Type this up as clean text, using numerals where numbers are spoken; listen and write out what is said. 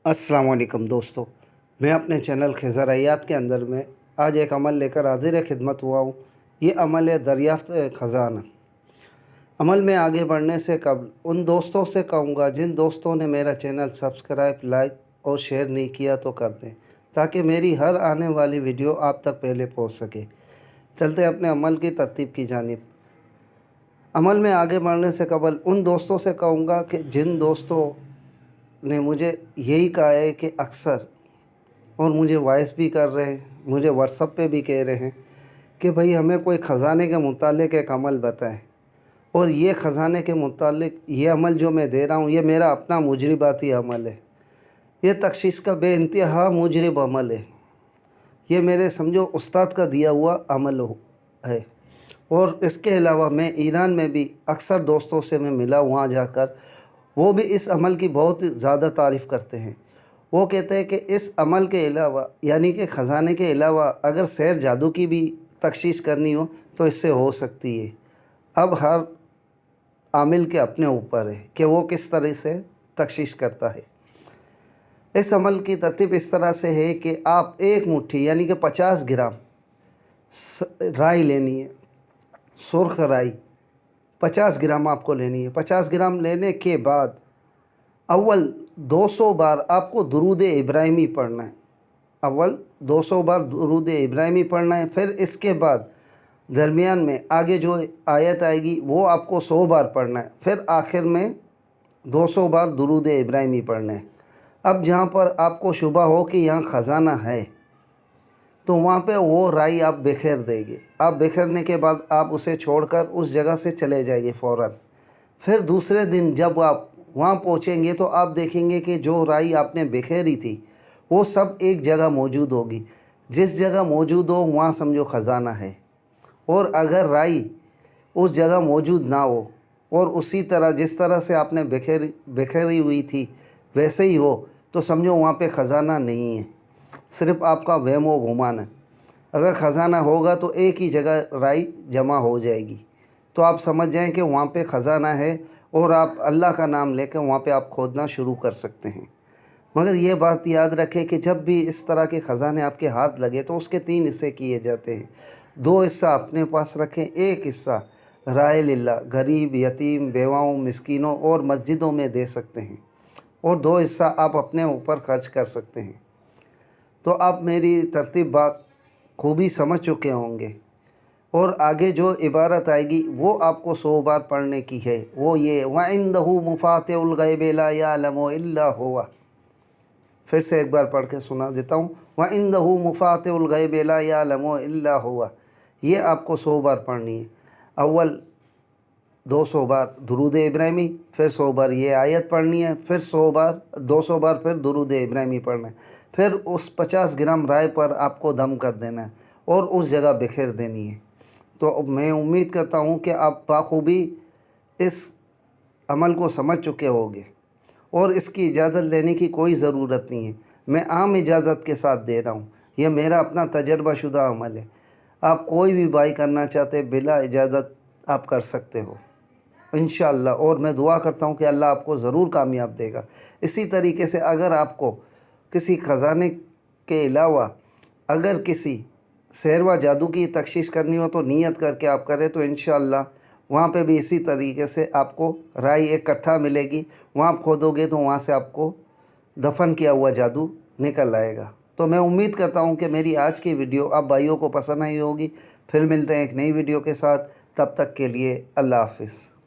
अस्सलाम वालेकुम दोस्तों, मैं अपने चैनल ख़ज़ारियात के अंदर में आज एक अमल लेकर हाज़िर खिदमत हुआ हूँ। ये अमल है दरियाफ़्त ख़ज़ाना। अमल में आगे बढ़ने से कबल उन दोस्तों से कहूँगा जिन दोस्तों ने मेरा चैनल सब्सक्राइब, लाइक और शेयर नहीं किया तो कर दें, ताकि मेरी हर आने वाली वीडियो आप तक पहले पहुँच सके। चलते अपने अमल की तरतीब की जानिब। अमल में आगे बढ़ने से कबल उन दोस्तों से कहूँगा कि जिन दोस्तों ने मुझे यही कहा है कि अक्सर, और मुझे वॉइस भी कर रहे हैं, मुझे व्हाट्सएप पे भी कह रहे हैं कि भाई हमें कोई ख़ज़ाने के मुतालिक एक अमल बताएं। और ये ख़ज़ाने के मुतालिक ये अमल जो मैं दे रहा हूँ, ये मेरा अपना मुजरिबाती अमल है। ये तख्शीश का बेइंतहा मुजरिब अमल है। ये मेरे समझो उस्ताद का दिया हुआ अमल है। और इसके अलावा मैं ईरान में भी अक्सर दोस्तों से मैं मिला, वहाँ जाकर वो भी इस अमल की बहुत ज़्यादा तारीफ़ करते हैं। वो कहते हैं कि इस अमल के अलावा, यानी कि ख़ज़ाने के अलावा, अगर सैर जादू की भी तख्शीश करनी हो तो इससे हो सकती है। अब हर आमिल के अपने ऊपर है कि वो किस तरह से तख्शीश करता है। इस अमल की तरतीब इस तरह से है कि आप एक मुट्ठी यानी कि 50 ग्राम राई लेनी है, सुर्ख राई 50 ग्राम आपको लेनी है। 50 ग्राम लेने के बाद अव्वल 200 बार आपको दुरूद इब्राहिमी पढ़ना है। अव्वल 200 बार दुरूद इब्राहिमी पढ़ना है। फिर इसके बाद दरमियान में आगे जो आयत आएगी वो आपको 100 बार पढ़ना है। फिर आखिर में 200 बार दुरूद इब्राहिमी पढ़ना है। अब जहाँ पर आपको शुबा हो कि यहाँ ख़ज़ाना है तो वहाँ पे वो राई आप बिखेर देंगे। आप बिखेरने के बाद आप उसे छोड़कर उस जगह से चले जाएंगे फ़ौरन। फिर दूसरे दिन जब आप वहाँ पहुँचेंगे तो आप देखेंगे कि जो राई आपने बिखेरी थी वो सब एक जगह मौजूद होगी। जिस जगह मौजूद हो वहाँ समझो ख़ज़ाना है। और अगर राई उस जगह मौजूद ना हो और उसी तरह जिस तरह से आपने बिखेरी हुई थी वैसे ही हो तो समझो वहाँ पे ख़ज़ाना नहीं है, सिर्फ़ आपका वहम व गुमान है। अगर ख़ज़ाना होगा तो एक ही जगह राई जमा हो जाएगी, तो आप समझ जाएं कि वहाँ पे ख़ज़ाना है और आप अल्लाह का नाम लेकर वहाँ पे आप खोदना शुरू कर सकते हैं। मगर ये बात याद रखें कि जब भी इस तरह के ख़ज़ाने आपके हाथ लगे तो उसके 3 हिस्से किए जाते हैं। 2 हिस्सा अपने पास रखें, एक हिस्सा राय लिल्लाह, गरीब, यतीम, बेवाओं, मिस्कीनों और मस्जिदों में दे सकते हैं, और 2 हिस्सा आप अपने ऊपर खर्च कर सकते हैं। तो आप मेरी तरतीब बात खूबी समझ चुके होंगे। और आगे जो इबारत आएगी वो आपको 100 बार पढ़ने की है। वो ये वइंदहु मफ़ातिहुल गैबि ला यअलमु इल्ला हुवा। फिर से एक बार पढ़ के सुना देता हूँ। वइंदहु मफ़ातिहुल गैबि ला यअलमु इल्ला हुवा। ये आपको 100 बार पढ़नी है। अव्वल 200 बार दुरूद इब्राहिमी, फिर 100 बार ये आयत पढ़नी है, फिर 100 बार 200 बार फिर दुरूद इब्राहिमी पढ़ना है। फिर उस 50 ग्राम राय पर आपको दम कर देना है और उस जगह बिखेर देनी है। तो मैं उम्मीद करता हूँ कि आप बाखूबी इस अमल को समझ चुके होंगे और इसकी इजाज़त लेने की कोई ज़रूरत नहीं है। मैं आम इजाज़त के साथ दे रहा हूँ। यह मेरा अपना तजर्बा शुदा अमल है। आप कोई भी बाई करना चाहते बिला इजाज़त आप कर सकते हो इंशाअल्लाह। और मैं दुआ करता हूँ कि अल्लाह आपको ज़रूर कामयाब देगा। इसी तरीके से अगर आपको किसी ख़ज़ाने के अलावा अगर किसी सहरवा जादू की तख्शीश करनी हो तो नियत करके आप करें तो इंशाअल्लाह वहाँ पे भी इसी तरीके से आपको राई एक कट्ठा मिलेगी। वहाँ आप खोदोगे तो वहाँ से आपको दफन किया हुआ जादू निकल आएगा। तो मैं उम्मीद करता हूँ कि मेरी आज की वीडियो आप भाइयों को पसंद आई होगी। फिर मिलते हैं एक नई वीडियो के साथ। तब तक के लिए अल्लाह हाफ़िज़।